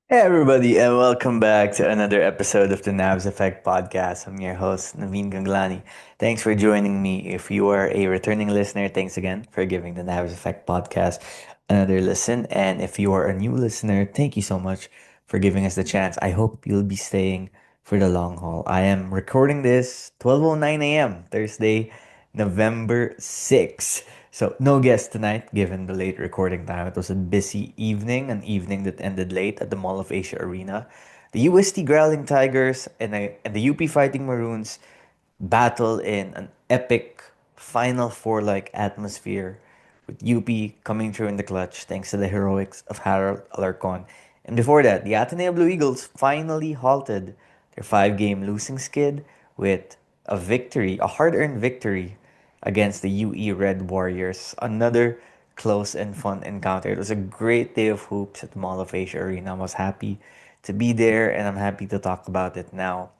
Hey everybody, and welcome back to another episode of the Navs Effect podcast. I'm your host, Naveen Ganglani. Thanks for joining me. If you are a returning listener, thanks again for giving the Navs Effect podcast another listen. And if you are a new listener, thank you so much for giving us the chance. I hope you'll be staying for the long haul. I am recording this 12:09 a.m. Thursday, November 6th. So no guest tonight, given the late recording time. It was a busy evening, an evening that ended late at the Mall of Asia Arena. The UST Growling Tigers and the UP Fighting Maroons battle in an epic Final Four like atmosphere, with UP coming through in the clutch thanks to the heroics of Harold Alarcon. And before that, the Ateneo Blue Eagles finally halted their five-game losing skid with a hard-earned victory against the UE Red Warriors. Another close and fun encounter. It was a great day of hoops at the Mall of Asia Arena. I was happy to be there, and I'm happy to talk about it now.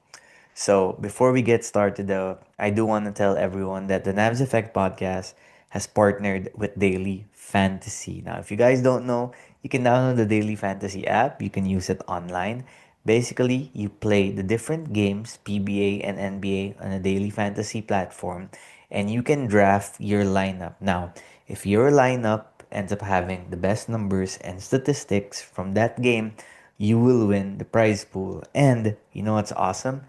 So before we get started though, I do want to tell everyone that the Navs Effect podcast has partnered with Daily Fantasy. Now, if you guys don't know, you can download the Daily Fantasy app. You can use it online. Basically, you play the different games, PBA and NBA, on a Daily Fantasy platform, and you can draft your lineup. Now, if your lineup ends up having the best numbers and statistics from that game, you will win the prize pool. And you know what's awesome?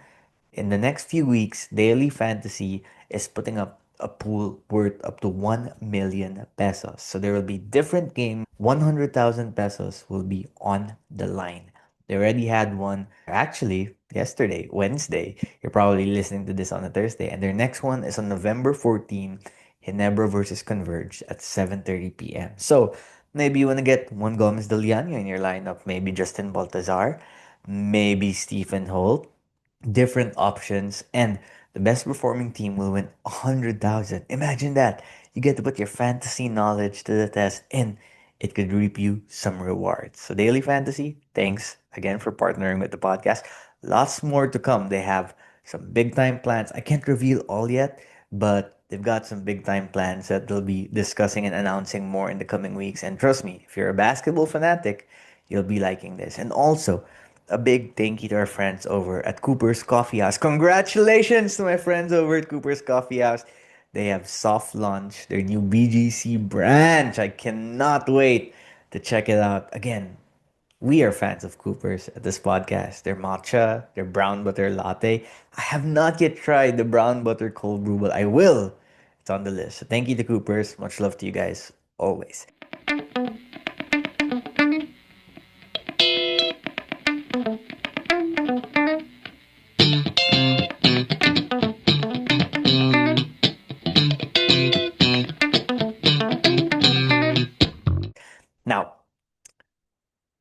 In the next few weeks, Daily Fantasy is putting up a pool worth up to 1 million pesos. So there will be different games. 100,000 pesos will be on the line. They already had one actually yesterday, Wednesday. You're probably listening to this on a Thursday. And their next one is on November 14, Ginebra versus Converge at 7:30 p.m. So maybe you want to get one Gomez Deliano in your lineup, maybe Justin Baltazar, maybe Stephen Holt, different options, and the best performing team will win 100,000. Imagine that. You get to put your fantasy knowledge to the test, and it could reap you some rewards. So, Daily Fantasy, thanks again for partnering with the podcast. Lots more to come. They have some big time plans. I can't reveal all yet, but they've got some big time plans that they'll be discussing and announcing more in the coming weeks. And trust me, if you're a basketball fanatic, you'll be liking this. And also, a big thank you to our friends over at Cooper's Coffee House. Congratulations to my friends over at Cooper's Coffee House. They have soft launched their new BGC branch. I cannot wait to check it out. Again, we are fans of Cooper's at this podcast. Their matcha, their brown butter latte. I have not yet tried the brown butter cold brew, but I will. It's on the list. So thank you to Cooper's. Much love to you guys always. Now,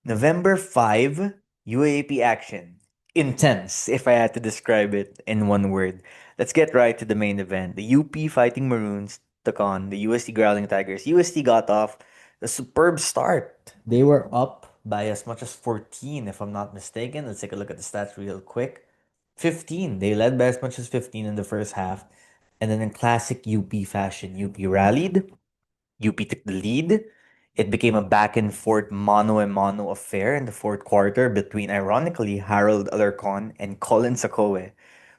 November 5, UAAP action. Intense, if I had to describe it in one word. Let's get right to the main event. The UP Fighting Maroons took on the UST Growling Tigers. UST got off a superb start. They were up by as much as 14, if I'm not mistaken. Let's take a look at the stats real quick. 15. They led by as much as 15 in the first half. And then in classic UP fashion, UP rallied. UP took the lead. It became a back and forth mano a mano affair in the fourth quarter between, ironically, Harold Alarcon and Colin Sakoe,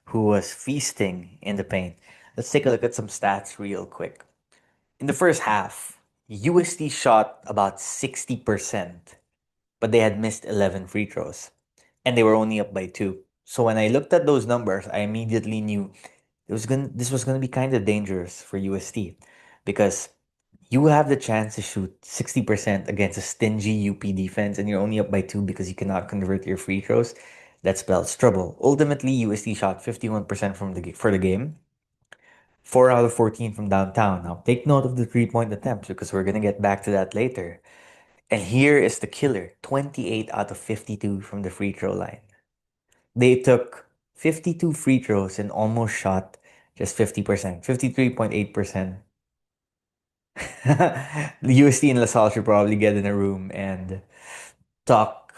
who was feasting in the paint. Let's take a look at some stats real quick. In the first half, UST shot about 60%, but they had missed 11 free throws, and they were only up by two. So when I looked at those numbers, I immediately knew this was gonna be kind of dangerous for UST because you have the chance to shoot 60% against a stingy UP defense, and you're only up by two because you cannot convert your free throws. That spells trouble. Ultimately, UST shot 51% for the game, 4 out of 14 from downtown. Now, take note of the three-point attempts because we're gonna get back to that later. And here is the killer: 28 out of 52 from the free throw line. They took 52 free throws and almost shot just 50%, 53.8%. The UST and LaSalle should probably get in a room and talk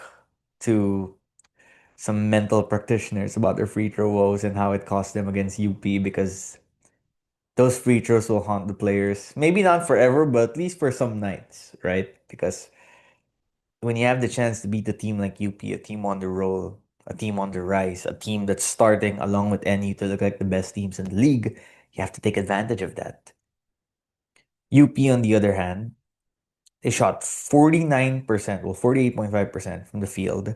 to some mental practitioners about their free throw woes and how it cost them against UP, because those free throws will haunt the players. Maybe not forever, but at least for some nights, right? Because when you have the chance to beat a team like UP, a team on the roll, a team on the rise, a team that's starting along with NU to look like the best teams in the league, you have to take advantage of that. UP, on the other hand, they shot 49%, well, 48.5% from the field,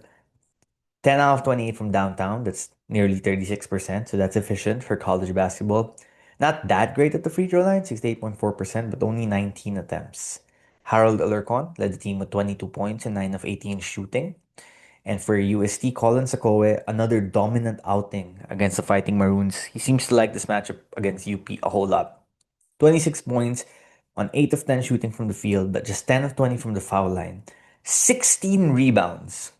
10 out of 28 from downtown. That's nearly 36%. So that's efficient for college basketball. Not that great at the free throw line, 68.4%, but only 19 attempts. Harold Alarcon led the team with 22 points and 9 of 18 shooting. And for UST, Colin Sakoe, another dominant outing against the Fighting Maroons. He seems to like this matchup against UP a whole lot. 26 points on 8 of 10 shooting from the field, but just 10 of 20 from the foul line. 16 rebounds.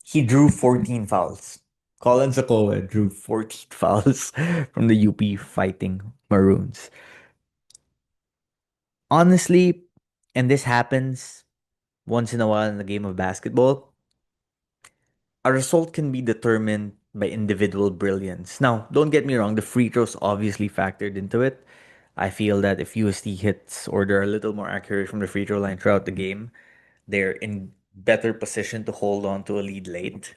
He drew 14 fouls. Colin Sakoa drew 14 fouls from the UP Fighting Maroons. Honestly, and this happens once in a while in the game of basketball, a result can be determined by individual brilliance. Now, don't get me wrong, the free throws obviously factored into it. I feel that if UST hits or they're a little more accurate from the free throw line throughout the game, they're in better position to hold on to a lead late.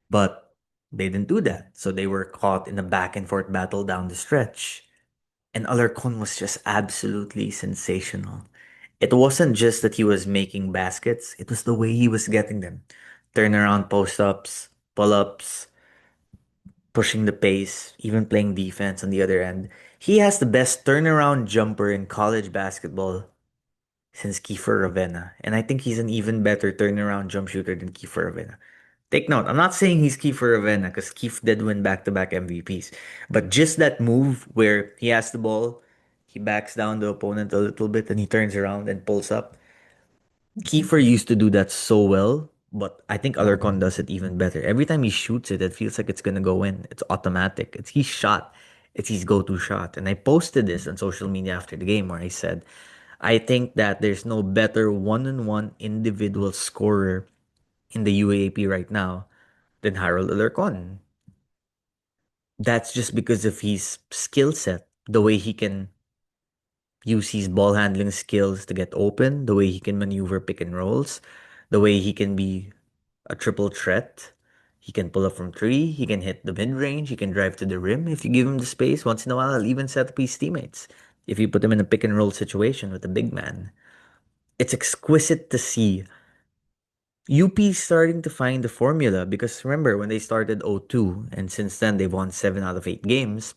But they didn't do that. So they were caught in a back and forth battle down the stretch. And Alarcon was just absolutely sensational. It wasn't just that he was making baskets, it was the way he was getting them. Turnaround post ups, pull ups, pushing the pace, even playing defense on the other end. He has the best turnaround jumper in college basketball since Kiefer Ravenna. And I think he's an even better turnaround jump shooter than Kiefer Ravenna. Take note, I'm not saying he's Kiefer Ravenna because Keith did win back-to-back MVPs. But just that move where he has the ball, he backs down the opponent a little bit and he turns around and pulls up. Kiefer used to do that so well, but I think Alarcon does it even better. Every time he shoots it, it feels like it's gonna go in. It's automatic. It's his shot. It's his go-to shot. And I posted this on social media after the game where I said, I think that there's no better one-on-one individual scorer in the UAAP right now than Harold Alarcon. That's just because of his skill set, the way he can use his ball handling skills to get open, the way he can maneuver pick and rolls, the way he can be a triple threat. He can pull up from three, he can hit the mid range, he can drive to the rim. If you give him the space, once in a while, he'll even set up his teammates. If you put him in a pick and roll situation with a big man, it's exquisite to see. UP starting to find the formula because remember when they started 0-2 and since then they've won 7 out of 8 games,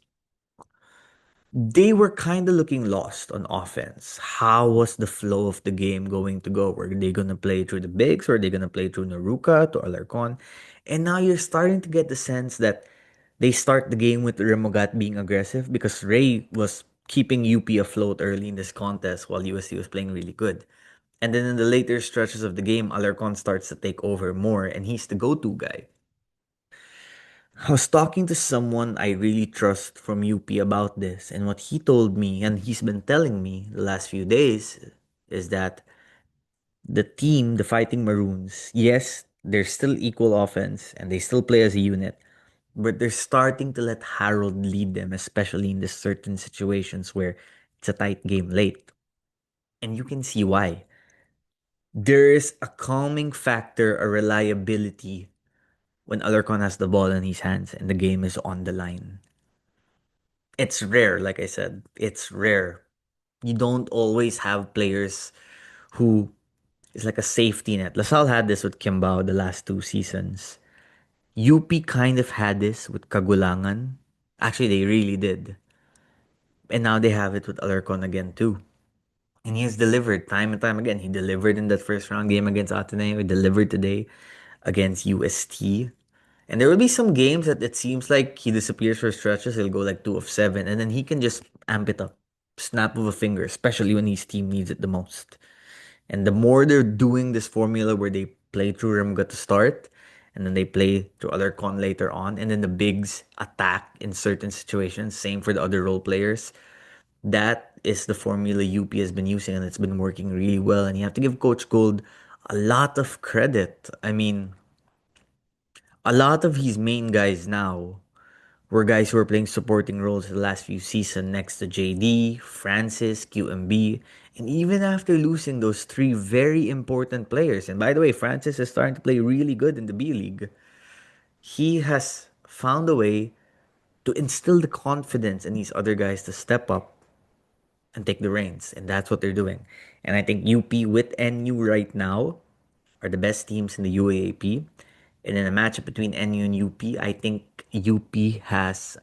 they were kind of looking lost on offense. How was the flow of the game going to go? Were they going to play through the bigs? Were they going to play through Naruka to Alarcon? And now you're starting to get the sense that they start the game with Remogat being aggressive because Ray was keeping UP afloat early in this contest while USC was playing really good. And then in the later stretches of the game, Alarcon starts to take over more and he's the go-to guy. I was talking to someone I really trust from UP about this, and what he told me, and he's been telling me the last few days, is that the team, the Fighting Maroons, yes, they're still equal offense and they still play as a unit, but they're starting to let Harold lead them, especially in the certain situations where it's a tight game late. And you can see why. There is a calming factor, a reliability when Alarcon has the ball in his hands and the game is on the line. It's rare, like I said. It's rare. You don't always have players who is like a safety net. LaSalle had this with Kimbao the last 2 seasons. UP kind of had this with Kagulangan. Actually, they really did. And now they have it with Alarcon again too. And he has delivered time and time again. He delivered in that first round game against Ateneo. He delivered today against UST. And there will be some games that it seems like he disappears for stretches. He'll go like 2 of 7, and then he can just amp it up, snap of a finger, especially when his team needs it the most. And the more they're doing this formula where they play through Rimga to start, and then they play through other con later on, and then the bigs attack in certain situations. Same for the other role players. That is the formula UP has been using, and it's been working really well. And you have to give Coach Gold a lot of credit. I mean, a lot of his main guys now were guys who were playing supporting roles the last few seasons next to JD, Francis, QMB, And even after losing those three very important players, and by the way, Francis is starting to play really good in the B League, he has found a way to instill the confidence in these other guys to step up and take the reins. And that's what they're doing. And I think UP with NU right now are the best teams in the UAAP. And in a matchup between NU and UP, I think UP has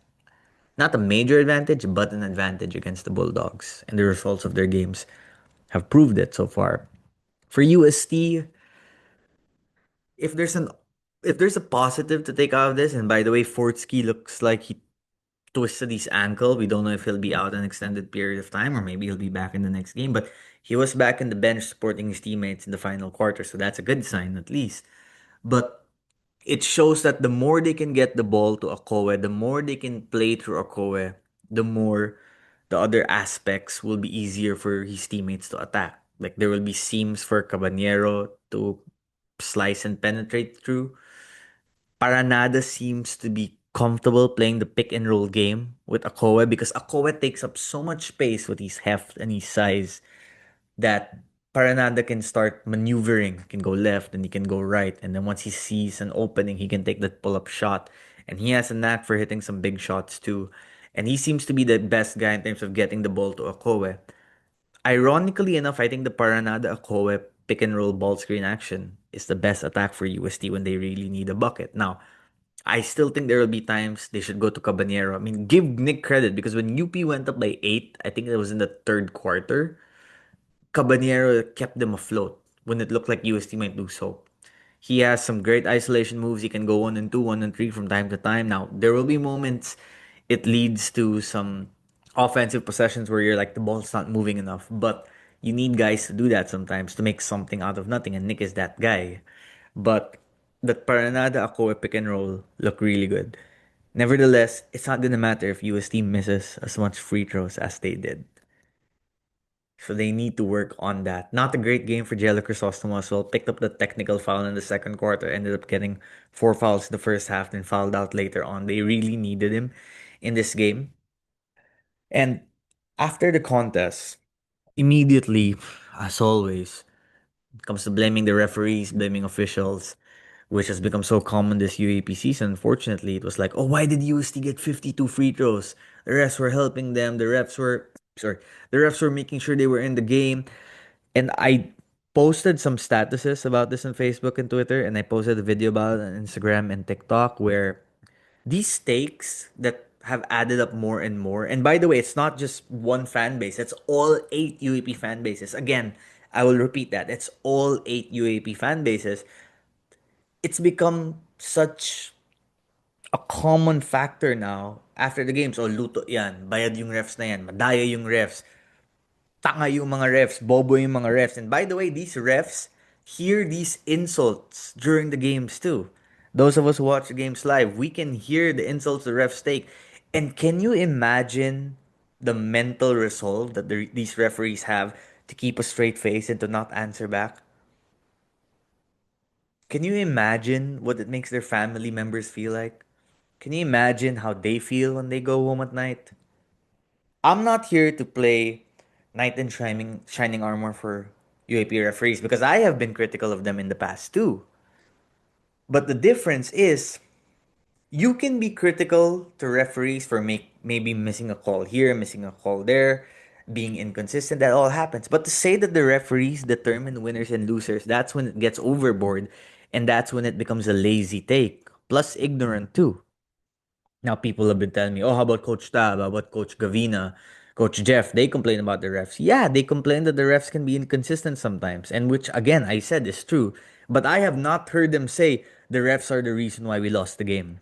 not a major advantage, but an advantage against the Bulldogs. And the results of their games have proved it so far. For UST, if there's an if there's a positive to take out of this, and by the way, Fortsky looks like he twisted his ankle. We don't know if he'll be out an extended period of time or maybe he'll be back in the next game. But he was back in the bench supporting his teammates in the final quarter, so that's a good sign at least. But it shows that the more they can get the ball to Okoye, the more they can play through Okoye, the more the other aspects will be easier for his teammates to attack. Like there will be seams for Caballero to slice and penetrate through. Paranada seems to be comfortable playing the pick and roll game with Akowe because Akowe takes up so much space with his heft and his size that Paranada can start maneuvering, can go left and he can go right. And then once he sees an opening, he can take that pull up shot. And he has a knack for hitting some big shots too. And he seems to be the best guy in terms of getting the ball to Akowe. Ironically enough, I think the Paranada Akowe pick and roll ball screen action is the best attack for UST when they really need a bucket. Now, I still think there will be times they should go to Cabanero. I mean, give Nick credit because when UP went up by 8, I think it was in the third quarter, Cabanero kept them afloat when it looked like UST might do so. He has some great isolation moves. He can go 1 and 2, 1 and 3 from time to time. Now, there will be moments it leads to some offensive possessions where you're like, the ball's not moving enough. But you need guys to do that sometimes to make something out of nothing. And Nick is that guy. But that Paranada Akoe pick and roll look really good. Nevertheless, it's not gonna matter if UST misses as much free throws as they did. So they need to work on that. Not a great game for Jello Crisostomo as well. Picked up the technical foul in the second quarter. Ended up getting 4 fouls in the first half, then fouled out later on. They really needed him in this game. And after the contest, immediately, as always, it comes to blaming the referees, blaming officials, which has become so common this UAP season. Unfortunately, it was like, oh, why did UST get 52 free throws? The refs were helping them. The refs were making sure they were in the game. And I posted some statuses about this on Facebook and Twitter, and I posted a video about it on Instagram and TikTok where these stakes that have added up more and more. And by the way, it's not just one fan base, it's all 8 UAP fan bases. Again, I will repeat that. It's all 8 UAP fan bases. It's become such a common factor now after the games. Oh, luto yan. Bayad yung refs na yan. Madaya yung refs. Tanga yung mga refs, bobo yung mga refs. And by the way, these refs hear these insults during the games too. Those of us who watch the games live, we can hear the insults the refs take. And can you imagine the mental resolve that these referees have to keep a straight face and to not answer back? Can you imagine what it makes their family members feel like? Can you imagine how they feel when they go home at night? I'm not here to play knight in shining armor for UAP referees because I have been critical of them in the past too. But the difference is you can be critical to referees for maybe missing a call here, missing a call there, being inconsistent. That all happens. But to say that the referees determine winners and losers, that's when it gets overboard, and that's when it becomes a lazy take, plus ignorant too. Now people have been telling me, oh, how about Coach Tab? How about Coach Gavina? Coach Jeff, they complain about the refs. Yeah, they complain that the refs can be inconsistent sometimes, and which again I said is true. But I have not heard them say the refs are the reason why we lost the game.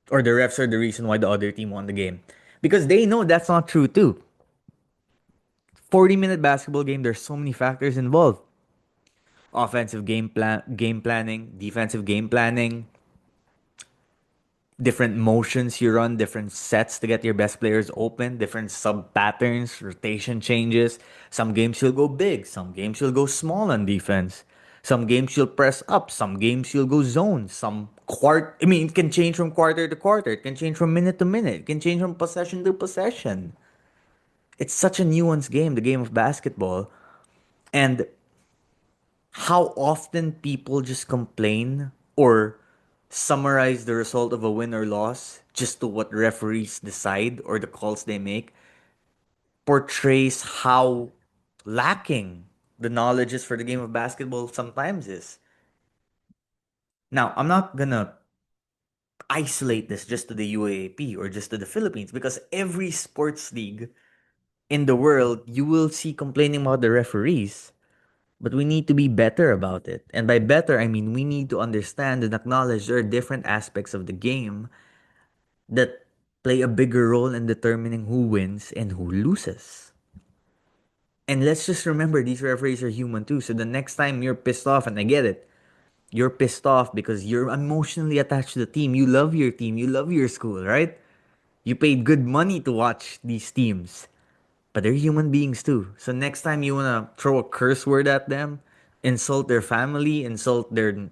Or the refs are the reason why the other team won the game. Because they know that's not true too. 40-minute basketball game, there's so many factors involved. Offensive game planning, defensive game planning, different motions you run, different sets to get your best players open, different sub patterns, rotation changes. Some games you'll go big, some games you'll go small on defense. Some games you'll press up, some games you'll go zone, I mean, it can change from quarter to quarter, it can change from minute to minute, it can change from possession to possession. It's such a nuanced game, the game of basketball. And how often people just complain or summarize the result of a win or loss just to what referees decide or the calls they make portrays how lacking the knowledge is for the game of basketball sometimes is. Now, I'm not gonna isolate this just to the UAAP or just to the Philippines because every sports league in the world you will see complaining about the referees. But we need to be better about it. And by better, I mean we need to understand and acknowledge there are different aspects of the game that play a bigger role in determining who wins and who loses. And let's just remember these referees are human too. So the next time you're pissed off, and I get it, you're pissed off because you're emotionally attached to the team. You love your team, you love your school, right? You paid good money to watch these teams. But they're human beings too. So next time you wanna throw a curse word at them, insult their family, insult their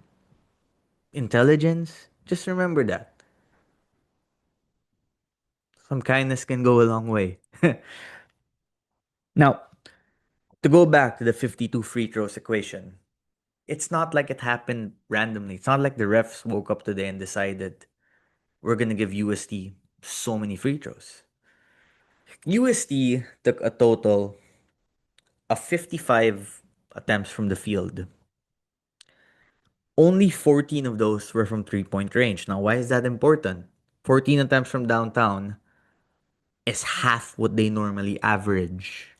intelligence, just remember that. Some kindness can go a long way. Now, to go back to the 52 free throws equation, it's not like it happened randomly. It's not like the refs woke up today and decided we're gonna give UST so many free throws. UST took a total of 55 attempts from the field. Only 14 of those were from 3-point range. Now, why is that important? 14 attempts from downtown is half what they normally average.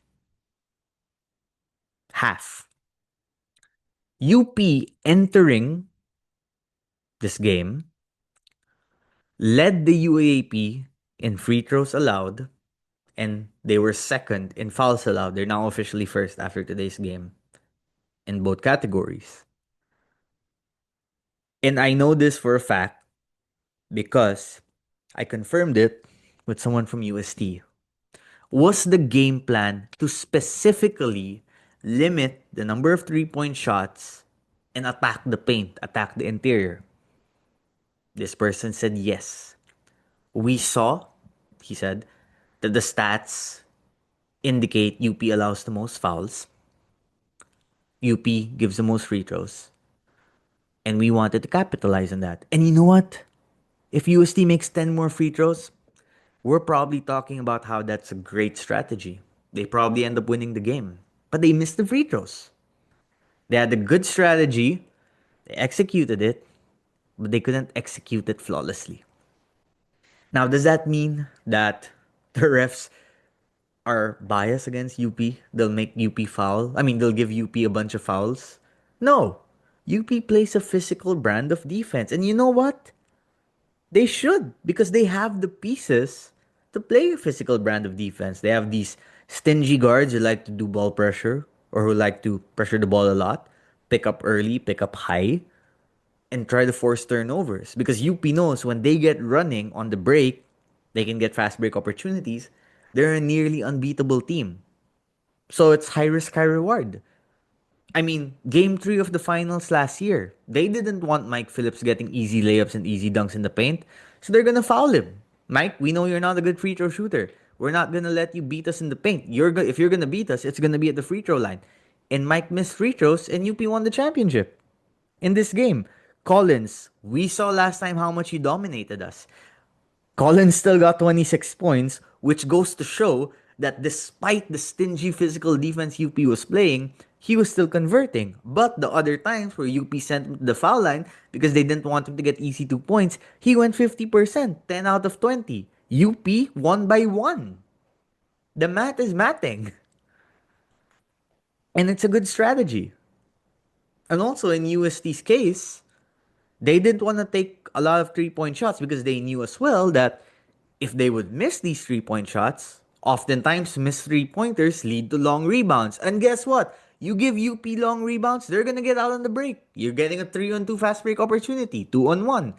Half. UP entering this game led the UAAP in free throws allowed, and they were second in fouls allowed. They're now officially first after today's game in both categories. And I know this for a fact because I confirmed it with someone from UST. Was the game plan to specifically limit the number of 3-point shots and attack the paint, attack the interior? This person said yes. We saw, he said, that the stats indicate UP allows the most fouls, UP gives the most free throws, and we wanted to capitalize on that. And you know what? If UST makes 10 more free throws, we're probably talking about how that's a great strategy. They probably end up winning the game. But they missed the free throws. They had a good strategy, they executed it, but they couldn't execute it flawlessly. Now, does that mean that the refs are biased against UP? They'll make UP foul? I mean, they'll give UP a bunch of fouls? No. UP plays a physical brand of defense. And you know what? They should, because they have the pieces to play a physical brand of defense. They have these stingy guards who like to do ball pressure or who like to pressure the ball a lot, pick up early, pick up high, and try to force turnovers. Because UP knows when they get running on the break, they can get fast break opportunities. They're a nearly unbeatable team. So it's high risk, high reward. I mean, game three of the finals last year, they didn't want Mike Phillips getting easy layups and easy dunks in the paint, so they're gonna foul him. Mike, we know you're not a good free throw shooter. We're not gonna let you beat us in the paint. If you're gonna beat us, it's gonna be at the free throw line. And Mike missed free throws, and UP won the championship in this game. Collins, we saw last time how much he dominated us. Collins still got 26 points, which goes to show that despite the stingy physical defense UP was playing, he was still converting. But the other times where UP sent him to the foul line because they didn't want him to get easy 2 points, he went 50%, 10 out of 20. UP won by 1. The math is matting. And it's a good strategy. And also in UST's case, they didn't want to take a lot of 3-point shots because they knew as well that if they would miss these 3-point shots, oftentimes missed 3-pointers lead to long rebounds. And guess what? You give UP long rebounds, they're going to get out on the break. You're getting a 3-on-2 fast break opportunity, 2-on-1,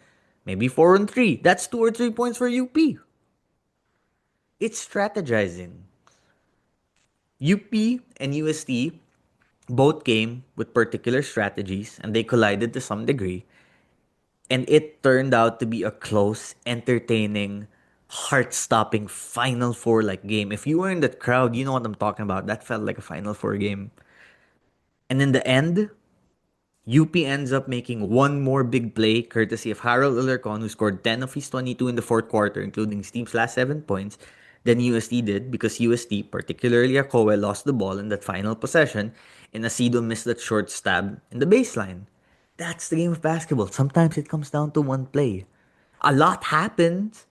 maybe 4-on-3. That's 2 or 3 points for UP. It's strategizing. UP and UST both came with particular strategies and they collided to some degree. And it turned out to be a close, entertaining, heart-stopping Final Four like game. If you were in that crowd, you know what I'm talking about. That felt like a Final Four game. And in the end, UP ends up making one more big play, courtesy of Harold Alarcon, who scored 10 of his 22 in the fourth quarter, including his team's last 7 points, than UST did because UST, particularly Akowe, lost the ball in that final possession, and Asido missed that short stab in the baseline. That's the game of basketball. Sometimes it comes down to one play. A lot happens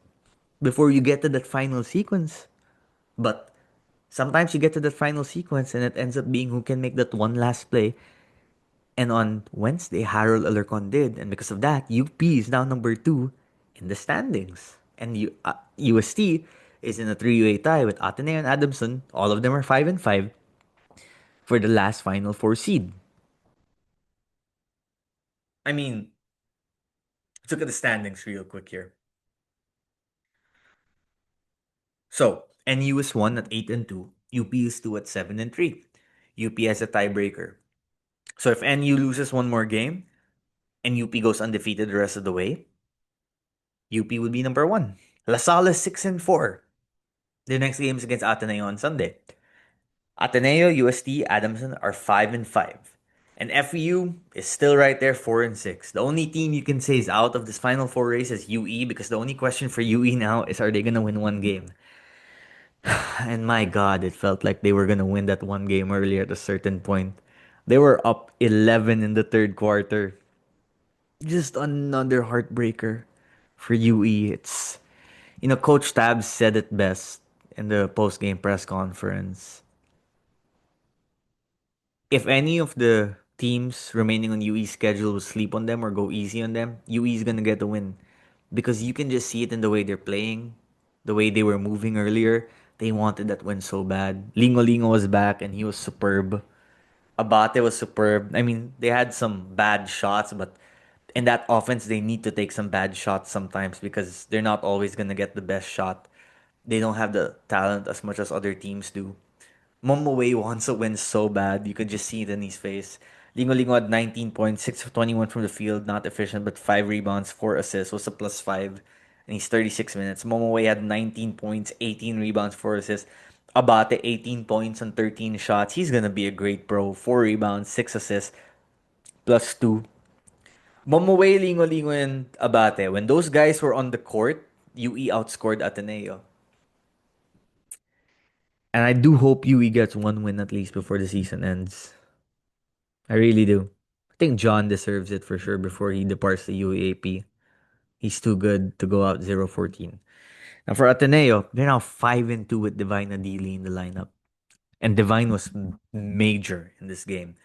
before you get to that final sequence, but sometimes you get to that final sequence and it ends up being who can make that one last play. And on Wednesday, Harold Alarcon did. And because of that, UP is now number two in the standings. And UST is in a three-way tie with Ateneo and Adamson. All of them are 5-5 for the last Final Four seed. I mean, let's look at the standings real quick here. So, NU is 1 at 8-2. UP is 2 at 7-3. UP has a tiebreaker. So if NU loses one more game and UP goes undefeated the rest of the way, UP would be number one. La Salle is 6-4. The next game is against Ateneo on Sunday. Ateneo, UST, Adamson are 5-5. And FEU is still right there, 4-6. The only team you can say is out of this Final Four race is UE because the only question for UE now is are they gonna win one game? And my God, it felt like they were gonna win that one game earlier at a certain point. They were up 11 in the third quarter. Just another heartbreaker for UE. Coach Tabs said it best in the post-game press conference. If any of the teams remaining on UE's schedule will sleep on them or go easy on them, UE is gonna get the win. Because you can just see it in the way they're playing, the way they were moving earlier. They wanted that win so bad. Lingo Lingo was back and he was superb. Abate was superb. I mean, they had some bad shots, but in that offense, they need to take some bad shots sometimes because they're not always gonna get the best shot. They don't have the talent as much as other teams do. Momoway wants to win so bad. You could just see it in his face. Lingo Lingo had 19 points, 6 of 21 from the field, not efficient, but 5 rebounds, 4 assists, was a plus 5. And he's 36 minutes. Momoway had 19 points, 18 rebounds, 4 assists. Abate, 18 points on 13 shots. He's going to be a great pro. 4 rebounds, 6 assists, plus 2. Momoway, Lingo Lingo, and Abate, when those guys were on the court, UE outscored Ateneo. And I do hope UE gets one win at least before the season ends. I really do. I think John deserves it for sure before he departs the UAAP. He's too good to go out 0-14. Now for Ateneo, they're now 5-2 with Divine Adili in the lineup. And Divine was major in this game.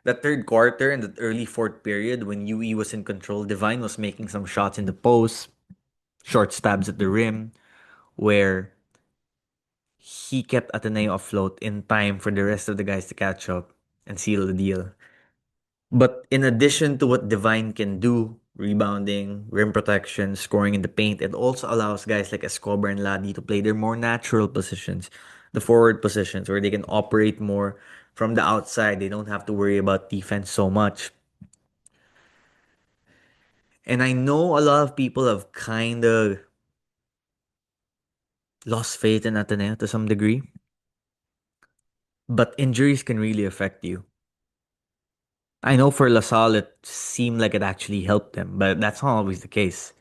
The third quarter and the early fourth period when UE was in control, Divine was making some shots in the post, short stabs at the rim, where he kept Ateneo afloat in time for the rest of the guys to catch up and seal the deal. But in addition to what Divine can do, rebounding, rim protection, scoring in the paint, it also allows guys like Escobar and Ladi to play their more natural positions, the forward positions, where they can operate more from the outside. They don't have to worry about defense so much. And I know a lot of people have kind of lost faith in Ateneo to some degree, but injuries can really affect you. I know for LaSalle it seemed like it actually helped them, but that's not always the case.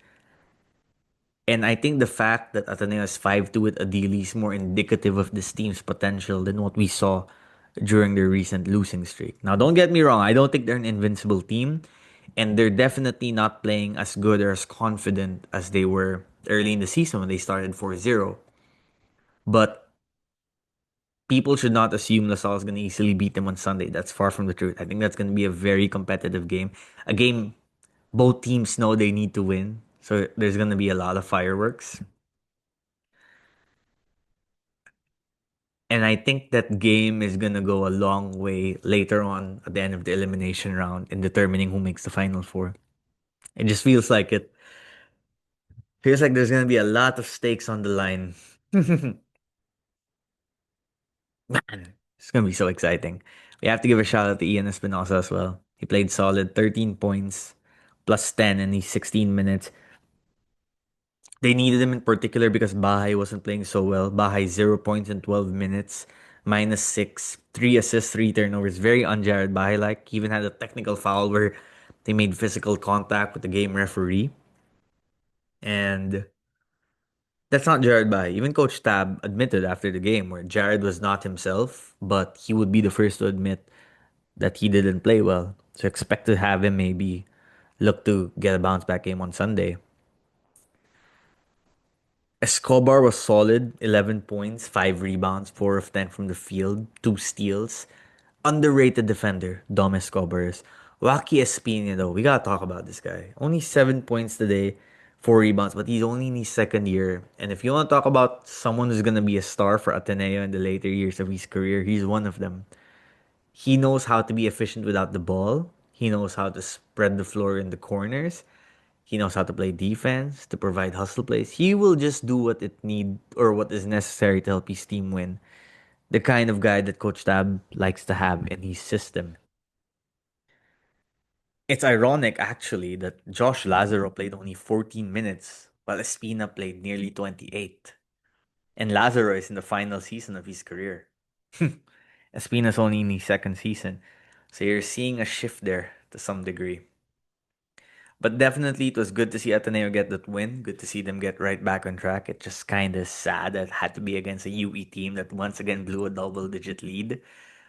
And I think the fact that Ateneo is 5-2 with Adili is more indicative of this team's potential than what we saw during their recent losing streak. Now, don't get me wrong, I don't think they're an invincible team, and they're definitely not playing as good or as confident as they were early in the season when they started 4-0. But people should not assume LaSalle is going to easily beat them on Sunday. That's far from the truth. I think that's going to be a very competitive game. A game both teams know they need to win. So there's going to be a lot of fireworks. And I think that game is gonna go a long way later on at the end of the elimination round in determining who makes the final four. It just feels like it. Feels like there's gonna be a lot of stakes on the line. Man, it's gonna be so exciting. We have to give a shout out to Ian Espinosa as well. He played solid 13 points plus 10 in these 16 minutes. They needed him in particular because Bahay wasn't playing so well. Bahay 0 points in 12 minutes, -6, 3 assists, 3 turnovers. Very un-Jared Bahay like. He even had a technical foul where they made physical contact with the game referee. And that's not Jared Bahay. Even Coach Tab admitted after the game where Jared was not himself, but he would be the first to admit that he didn't play well. So expect to have him maybe look to get a bounce back game on Sunday. Escobar was solid, 11 points, 5 rebounds, 4 of 10 from the field, 2 steals. Underrated defender, Dom Escobar is. Waki Espina, though, we gotta talk about this guy. Only 7 points today, 4 rebounds, but he's only in his second year. And if you want to talk about someone who's gonna be a star for Ateneo in the later years of his career, he's one of them. He knows how to be efficient without the ball. He knows how to spread the floor in the corners. He knows how to play defense, to provide hustle plays. He will just do what it need or what is necessary to help his team win. The kind of guy that Coach Tab likes to have in his system. It's ironic actually that Josh Lazaro played only 14 minutes while Espina played nearly 28. And Lazaro is in the final season of his career. Espina's only in his second season. So you're seeing a shift there to some degree. But definitely, it was good to see Ateneo get that win. Good to see them get right back on track. It's just kind of sad that it had to be against a UE team that once again blew a double-digit lead.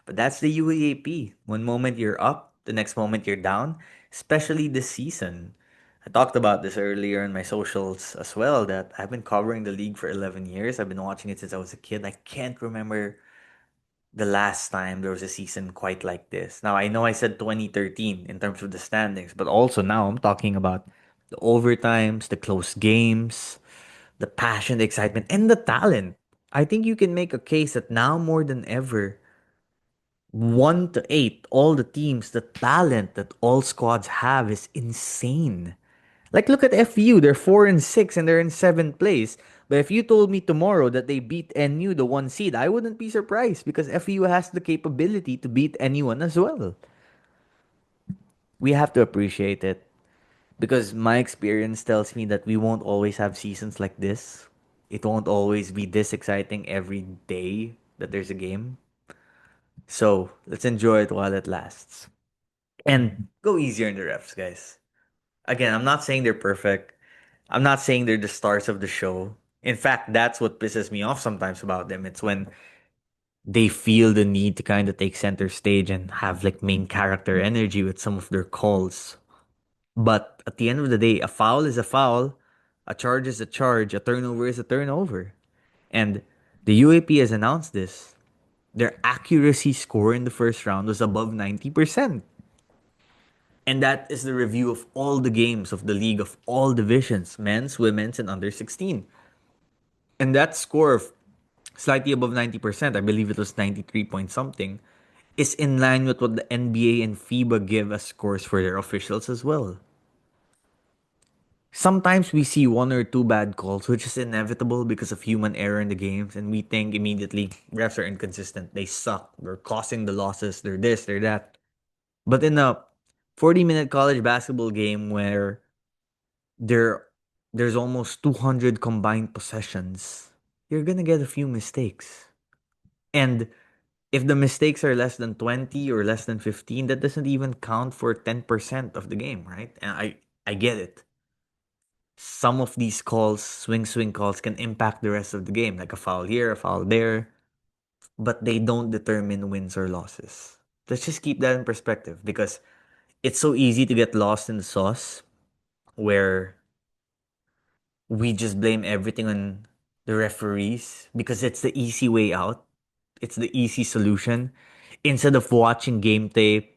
But that's the UAAP. One moment you're up, the next moment you're down, especially this season. I talked about this earlier in my socials as well that I've been covering the league for 11 years. I've been watching it since I was a kid. I can't remember the last time there was a season quite like this. Now, I know I said 2013 in terms of the standings, but also now I'm talking about the overtimes, the close games, the passion, the excitement, and the talent. I think you can make a case that now more than ever, 1 to 8, all the teams, the talent that all squads have is insane. Like look at FU, they're 4 and 6 and they're in 7th place. But if you told me tomorrow that they beat NU, the 1 seed, I wouldn't be surprised because FU has the capability to beat anyone as well. We have to appreciate it because my experience tells me that we won't always have seasons like this. It won't always be this exciting every day that there's a game. So let's enjoy it while it lasts. And go easier on the refs, guys. Again, I'm not saying they're perfect. I'm not saying they're the stars of the show. In fact, that's what pisses me off sometimes about them. It's when they feel the need to kind of take center stage and have like main character energy with some of their calls. But at the end of the day, a foul is a foul, a charge is a charge, a turnover is a turnover. And the UAP has announced this. Their accuracy score in the first round was above 90%. And that is the review of all the games of the league of all divisions, men's, women's, and under 16. And that score of slightly above 90%, I believe it was 93 point something, is in line with what the NBA and FIBA give as scores for their officials as well. Sometimes we see one or two bad calls, which is inevitable because of human error in the games, and we think immediately refs are inconsistent. They suck. They're causing the losses. They're this, they're that. But in a 40-minute college basketball game where there there's almost 200 combined possessions, you're gonna get a few mistakes. And if the mistakes are less than 20 or less than 15, that doesn't even count for 10% of the game, right? And I get it. Some of these calls, swing calls, can impact the rest of the game, like a foul here, a foul there, but they don't determine wins or losses. Let's just keep that in perspective because it's so easy to get lost in the sauce where we just blame everything on the referees because it's the easy way out. It's the easy solution. Instead of watching game tape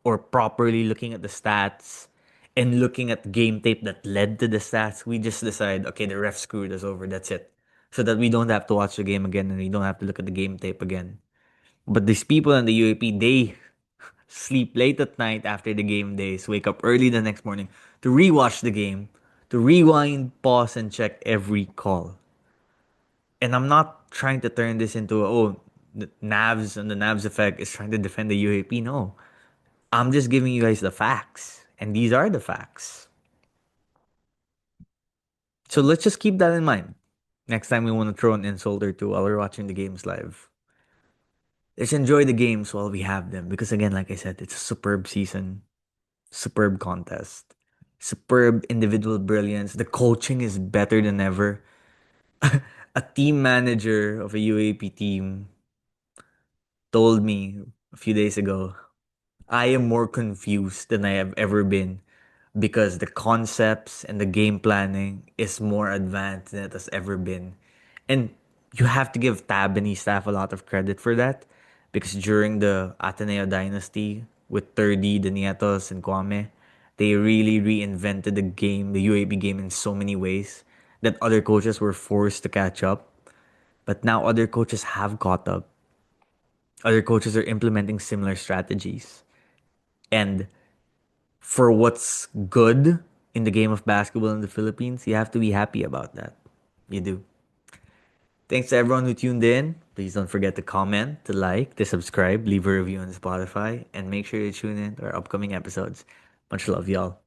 or properly looking at the stats and looking at game tape that led to the stats, we just decide, okay, the ref screwed us over. That's it. So that we don't have to watch the game again and we don't have to look at the game tape again. But these people in the UAP, they sleep late at night after the game days, wake up early the next morning to rewatch the game, to rewind, pause, and check every call. And I'm not trying to turn this into the Navs and the Navs effect is trying to defend the UAP. No, I'm just giving you guys the facts, and these are the facts. So let's just keep that in mind. Next time we want to throw an insult or two while we're watching the games live. Let's enjoy the games while we have them. Because again, like I said, it's a superb season, superb contest, superb individual brilliance. The coaching is better than ever. A team manager of a UAP team told me a few days ago, I am more confused than I have ever been because the concepts and the game planning is more advanced than it has ever been. And you have to give Tab and his staff a lot of credit for that because during the Ateneo dynasty with 30, the Nietos, and Kwame, they really reinvented the game, the UAP game, in so many ways that other coaches were forced to catch up. But now other coaches have caught up. Other coaches are implementing similar strategies. And for what's good in the game of basketball in the Philippines, you have to be happy about that. You do. Thanks to everyone who tuned in. Please don't forget to comment, to like, to subscribe, leave a review on Spotify, and make sure you tune in to our upcoming episodes. Much love, y'all.